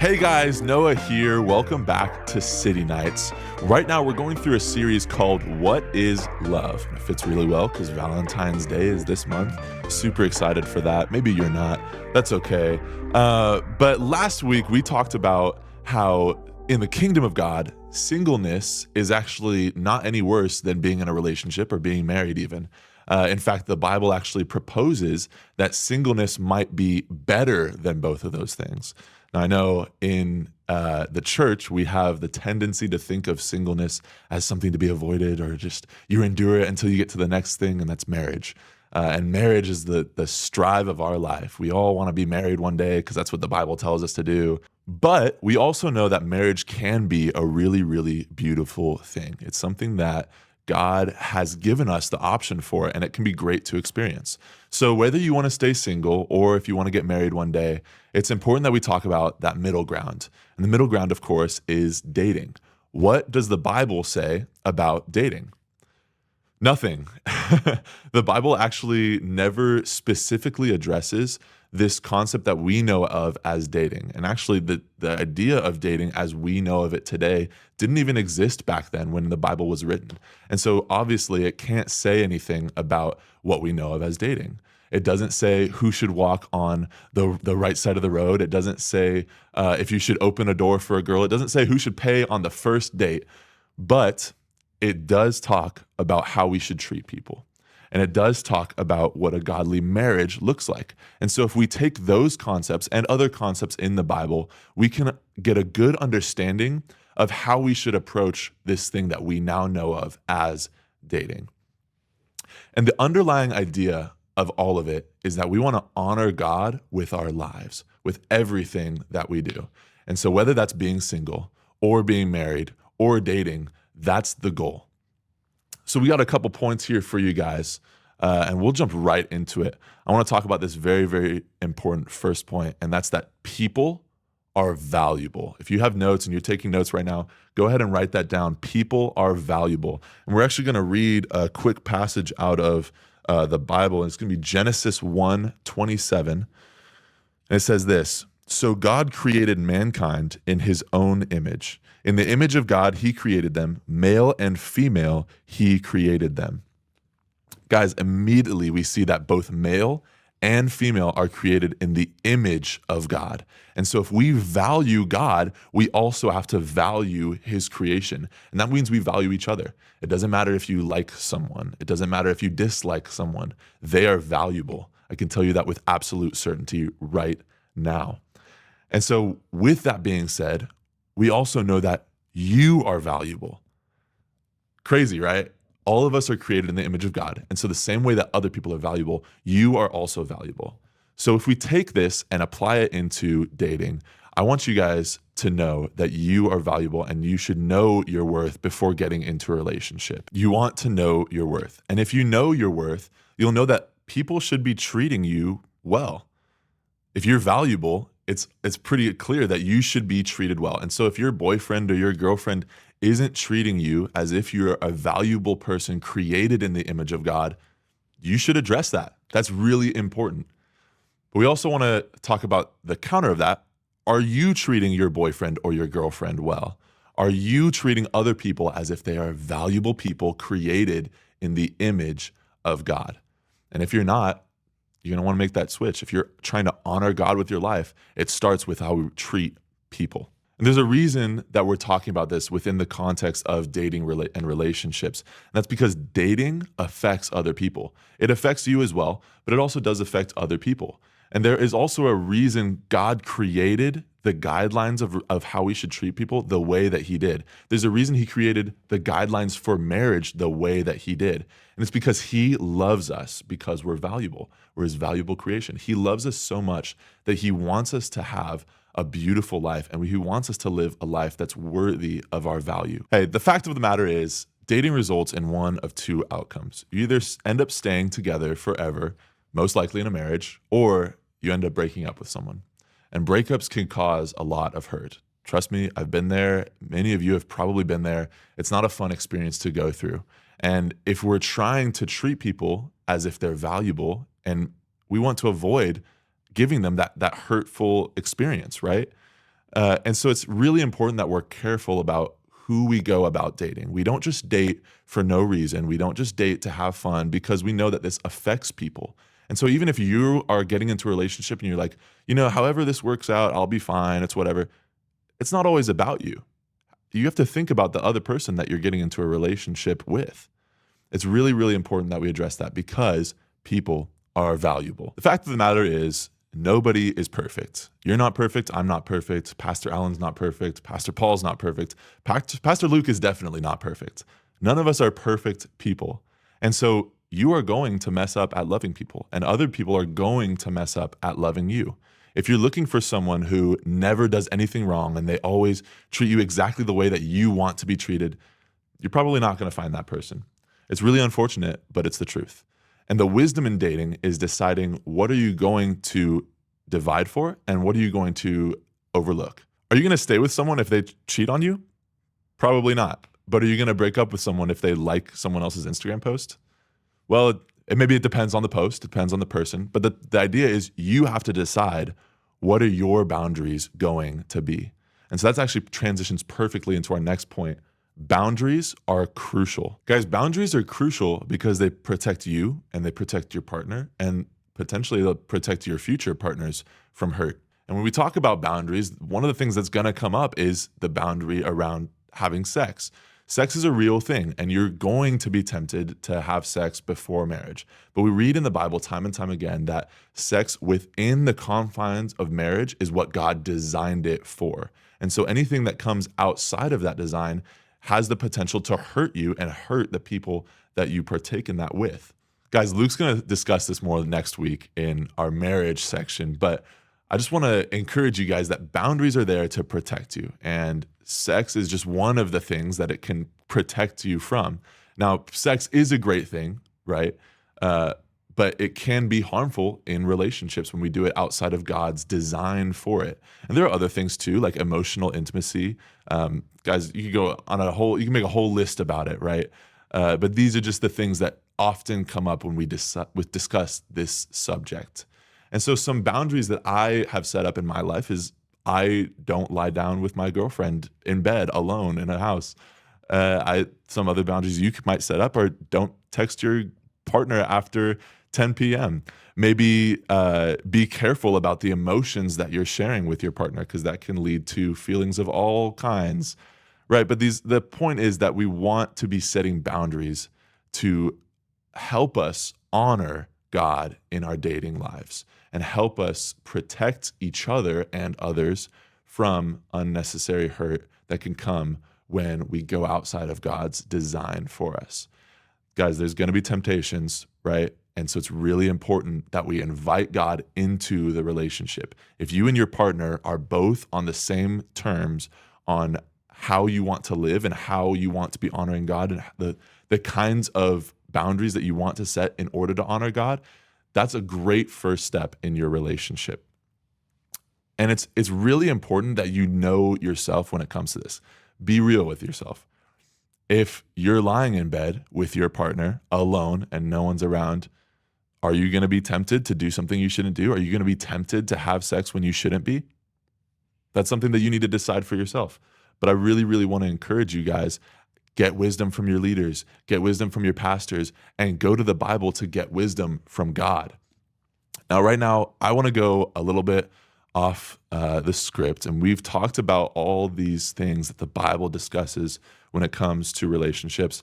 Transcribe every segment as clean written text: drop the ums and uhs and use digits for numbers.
Hey guys, Noah here. Welcome back to City Nights. Right now, we're going through a series called What is Love? It fits really well because Valentine's Day is this month. Super excited for that. Maybe you're not. That's okay. But last week, we talked about how in the kingdom of God, singleness is actually not any worse than being in a relationship or being married, even. In fact, the Bible actually proposes that singleness might be better than both of those things. Now, I know in the church, we have the tendency to think of singleness as something to be avoided, or just you endure it until you get to the next thing, and that's marriage. And marriage is the strive of our life. We all want to be married one day because that's what the Bible tells us to do. But we also know that marriage can be a really, really beautiful thing. It's something that God has given us the option for, and it can be great to experience. So whether you want to stay single or if you want to get married one day, it's important that we talk about that middle ground. And the middle ground, of course, is dating. What does the Bible say about dating? Nothing. The Bible actually never specifically addresses this concept that we know of as dating. And actually, the idea of dating as we know of it today didn't even exist back then when the Bible was written. And so obviously, it can't say anything about what we know of as dating. It doesn't say who should walk on the right side of the road. It doesn't say if you should open a door for a girl. It doesn't say who should pay on the first date. But it does talk about how we should treat people. And it does talk about what a godly marriage looks like. And so if we take those concepts and other concepts in the Bible, we can get a good understanding of how we should approach this thing that we now know of as dating. And the underlying idea of all of it is that we want to honor God with our lives, with everything that we do. And so whether that's being single or being married or dating, that's the goal. So we got a couple points here for you guys, and we'll jump right into it. I want to talk about this very, very important first point, and that's that people are valuable. If you have notes and you're taking notes right now, go ahead and write that down. People are valuable. And we're actually going to read a quick passage out of the Bible, and it's going to be Genesis 1:27. And it says this: "So God created mankind in his own image. In the image of God, he created them. Male and female, he created them." Guys, immediately we see that both male and female are created in the image of God. And so if we value God, we also have to value his creation. And that means we value each other. It doesn't matter if you like someone. It doesn't matter if you dislike someone. They are valuable. I can tell you that with absolute certainty right now. And so with that being said, we also know that you are valuable. Crazy, right? All of us are created in the image of God. And so the same way that other people are valuable, you are also valuable. So if we take this and apply it into dating, I want you guys to know that you are valuable and you should know your worth before getting into a relationship. You want to know your worth. And if you know your worth, you'll know that people should be treating you well. If you're valuable, it's pretty clear that you should be treated well. And so if your boyfriend or your girlfriend isn't treating you as if you're a valuable person created in the image of God, you should address that. That's really important. But we also want to talk about the counter of that. Are you treating your boyfriend or your girlfriend well? Are you treating other people as if they are valuable people created in the image of God? And if you're not, you're going to want to make that switch. If you're trying to honor God with your life, it starts with how we treat people. And there's a reason that we're talking about this within the context of dating and relationships. And that's because dating affects other people. It affects you as well, but it also does affect other people. And there is also a reason God created the guidelines of how we should treat people the way that he did. There's a reason he created the guidelines for marriage the way that he did. And it's because he loves us because we're valuable. We're his valuable creation. He loves us so much that he wants us to have a beautiful life, and he wants us to live a life that's worthy of our value. Hey, the fact of the matter is, dating results in one of two outcomes. You either end up staying together forever, most likely in a marriage, or you end up breaking up with someone. And breakups can cause a lot of hurt. Trust me, I've been there. Many of you have probably been there. It's not a fun experience to go through. And if we're trying to treat people as if they're valuable, and we want to avoid giving them that hurtful experience, right? And so it's really important that we're careful about who we go about dating. We don't just date for no reason. We don't just date to have fun because we know that this affects people. And so even if you are getting into a relationship and you're like, however this works out, I'll be fine, it's whatever. It's not always about you. You have to think about the other person that you're getting into a relationship with. It's really, really important that we address that because people are valuable. The fact of the matter is, nobody is perfect. You're not perfect. I'm not perfect. Pastor Allen's not perfect. Pastor Paul's not perfect. Pastor Luke is definitely not perfect. None of us are perfect people. And so you are going to mess up at loving people, and other people are going to mess up at loving you. If you're looking for someone who never does anything wrong and they always treat you exactly the way that you want to be treated, you're probably not going to find that person. It's really unfortunate, but it's the truth. And the wisdom in dating is deciding what are you going to divide for and what are you going to overlook. Are you going to stay with someone if they cheat on you? Probably not. But are you going to break up with someone if they like someone else's Instagram post? Well, maybe it depends on the post, depends on the person. But the idea is you have to decide what are your boundaries going to be. And so that's actually transitions perfectly into our next point. Boundaries are crucial. Guys, boundaries are crucial because they protect you and they protect your partner and potentially they'll protect your future partners from hurt. And when we talk about boundaries, one of the things that's going to come up is the boundary around having sex. Sex is a real thing, and you're going to be tempted to have sex before marriage. But we read in the Bible time and time again that sex within the confines of marriage is what God designed it for. And so anything that comes outside of that design has the potential to hurt you and hurt the people that you partake in that with. Guys, Luke's going to discuss this more next week in our marriage section, but I just want to encourage you guys that boundaries are there to protect you. And sex is just one of the things that it can protect you from. Now, sex is a great thing, right? But it can be harmful in relationships when we do it outside of God's design for it. And there are other things too, like emotional intimacy. Guys, you can make a whole list about it, right? But these are just the things that often come up when we discuss this subject. And so some boundaries that I have set up in my life is I don't lie down with my girlfriend in bed alone in a house. Some other boundaries you might set up are don't text your partner after 10 p.m. Maybe be careful about the emotions that you're sharing with your partner because that can lead to feelings of all kinds, right? But the point is that we want to be setting boundaries to help us honor God in our dating lives and help us protect each other and others from unnecessary hurt that can come when we go outside of God's design for us. Guys, there's going to be temptations, right? And so it's really important that we invite God into the relationship. If you and your partner are both on the same terms on how you want to live and how you want to be honoring God and the kinds of boundaries that you want to set in order to honor God, that's a great first step in your relationship. And it's really important that you know yourself when it comes to this. Be real with yourself. If you're lying in bed with your partner alone and no one's around, are you going to be tempted to do something you shouldn't do? Are you going to be tempted to have sex when you shouldn't be? That's something that you need to decide for yourself. But I really, really want to encourage you guys, get wisdom from your leaders, get wisdom from your pastors, and go to the Bible to get wisdom from God. Now, right now, I want to go a little bit off the script, and we've talked about all these things that the Bible discusses when it comes to relationships.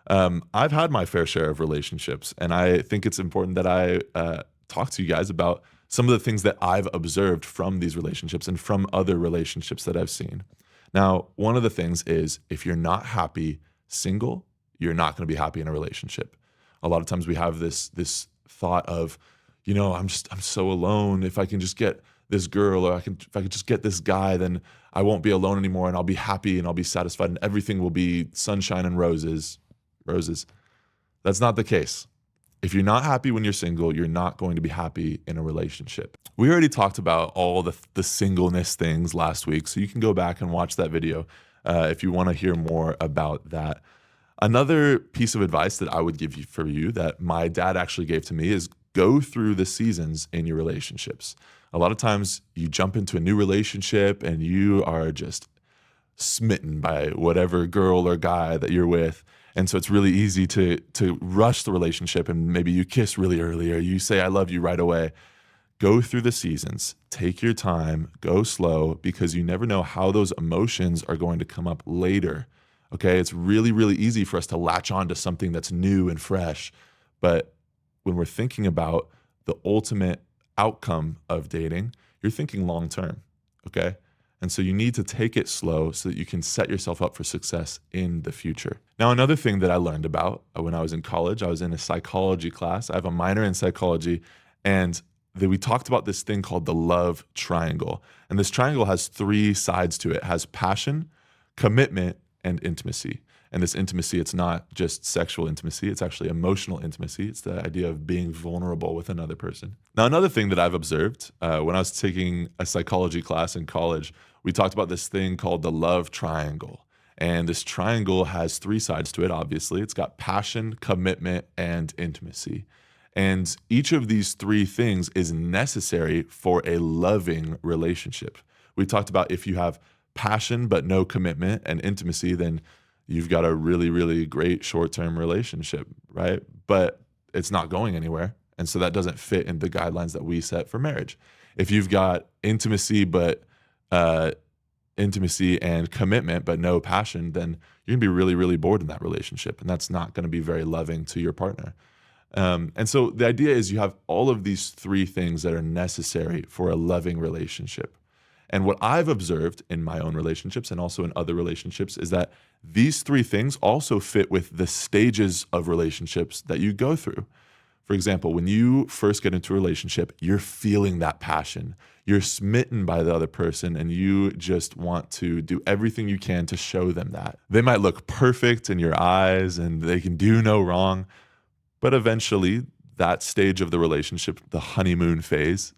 I've had my fair share of relationships, and I think it's important that I talk to you guys about some of the things that I've observed from these relationships and from other relationships that I've seen. Now, one of the things is if you're not happy single, you're not going to be happy in a relationship. A lot of times we have this thought of, I'm so alone. If I can just get this girl or if I could just get this guy, then I won't be alone anymore and I'll be happy and I'll be satisfied and everything will be sunshine and roses. That's not the case. If you're not happy when you're single, you're not going to be happy in a relationship. We already talked about all the singleness things last week, so you can go back and watch that video if you want to hear more about that. Another piece of advice that I would give you that my dad actually gave to me is go through the seasons in your relationships. A lot of times you jump into a new relationship and you are just smitten by whatever girl or guy that you're with. And so it's really easy to rush the relationship, and maybe you kiss really early or you say I love you right away. Go through the seasons, take your time, go slow, because you never know how those emotions are going to come up later. Okay? It's really, really easy for us to latch on to something that's new and fresh. But when we're thinking about the ultimate outcome of dating, you're thinking long term. Okay? And so you need to take it slow so that you can set yourself up for success in the future. Now, another thing that I learned about when I was in college, I was in a psychology class. I have a minor in psychology, and we talked about this thing called the love triangle. And this triangle has three sides to it. It has passion, commitment, and intimacy. And this intimacy, it's not just sexual intimacy, it's actually emotional intimacy. It's the idea of being vulnerable with another person. Now, another thing that I've observed when I was taking a psychology class in college, we talked about this thing called the love triangle. And this triangle has three sides to it, obviously. It's got passion, commitment, and intimacy. And each of these three things is necessary for a loving relationship. We talked about if you have passion but no commitment and intimacy, then you've got a really, really great short-term relationship, right? But it's not going anywhere. And so that doesn't fit in the guidelines that we set for marriage. If you've got intimacy and commitment but no passion, then you're gonna be really, really bored in that relationship. And that's not gonna be very loving to your partner. And so the idea is you have all of these three things that are necessary for a loving relationship. And what I've observed in my own relationships and also in other relationships is that these three things also fit with the stages of relationships that you go through. For example, when you first get into a relationship, you're feeling that passion. You're smitten by the other person and you just want to do everything you can to show them that. They might look perfect in your eyes and they can do no wrong, but eventually that stage of the relationship, the honeymoon phase,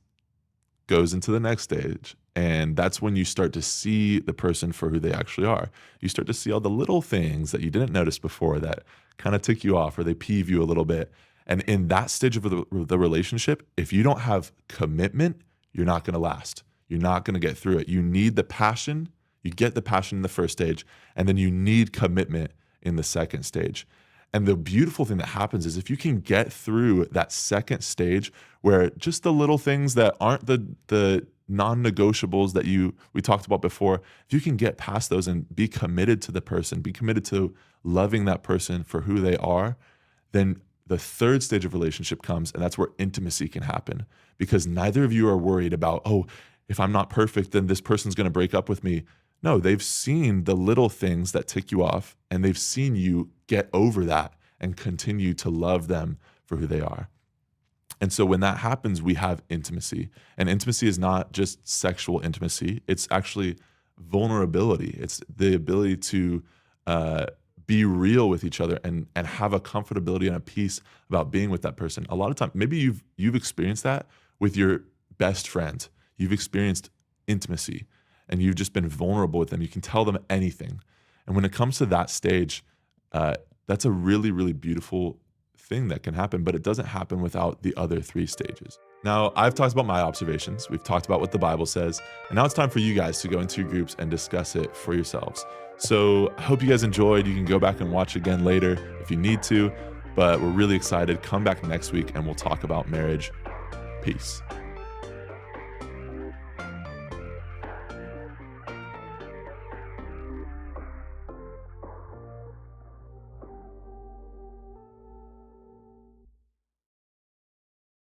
goes into the next stage. And that's when you start to see the person for who they actually are. You start to see all the little things that you didn't notice before that kind of tick you off or they peeve you a little bit. And in that stage of the relationship, if you don't have commitment, you're not going to last. You're not going to get through it. You need the passion. You get the passion in the first stage, and then you need commitment in the second stage. And the beautiful thing that happens is if you can get through that second stage where just the little things that aren't the non-negotiables that we talked about before, if you can get past those and be committed to the person, be committed to loving that person for who they are, then the third stage of relationship comes, and that's where intimacy can happen, because neither of you are worried about, oh, if I'm not perfect, then this person's going to break up with me. No, they've seen the little things that tick you off, and they've seen you get over that and continue to love them for who they are. And so when that happens, we have intimacy. And intimacy is not just sexual intimacy. It's actually vulnerability. It's the ability to be real with each other and have a comfortability and a peace about being with that person. A lot of times, maybe you've experienced that with your best friend. You've experienced intimacy and you've just been vulnerable with them. You can tell them anything. And when it comes to that stage, that's a really, really beautiful thing that can happen, but it doesn't happen without the other three stages. Now, I've talked about my observations. We've talked about what the Bible says, and now it's time for you guys to go into your groups and discuss it for yourselves. So I hope you guys enjoyed. You can go back and watch again later if you need to, but we're really excited. Come back next week and we'll talk about marriage. Peace.